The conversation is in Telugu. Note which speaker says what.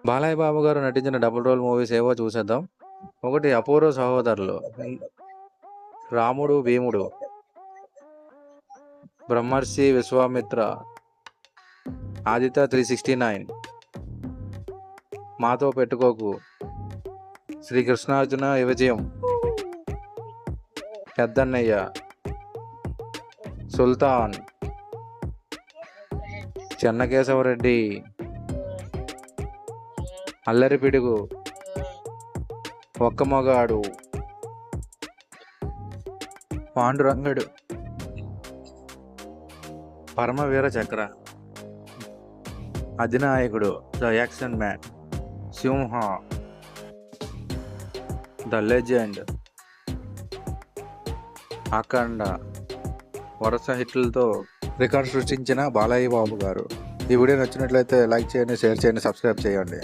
Speaker 1: బాలయ్య బాబు గారు నటించిన డబుల్ రోల్ మూవీస్ ఏవో చూసేద్దాం. ఒకటి 'అపూర్వ సహోదరులు', రాముడు భీముడు, బ్రహ్మర్షి విశ్వామిత్ర, ఆదిత్య 369, మాతో పెట్టుకోకు, శ్రీకృష్ణార్జున విజయం, పెద్దన్నయ్య, సుల్తాన్, చెన్నకేశవరెడ్డి, అల్లరి పిడుగు, ఒక్క మగాడు, పాండురంగడు, పరమవీర చక్ర, అధినాయకుడు, the action man, Simha, the legend, Akhanda వరుస హిట్లతో రికార్డు సృష్టించిన బాలయ్య బాబు గారు. ఈ వీడియో నచ్చినట్లయితే లైక్ చేయండి, షేర్ చేయండి, సబ్స్క్రైబ్ చేయండి.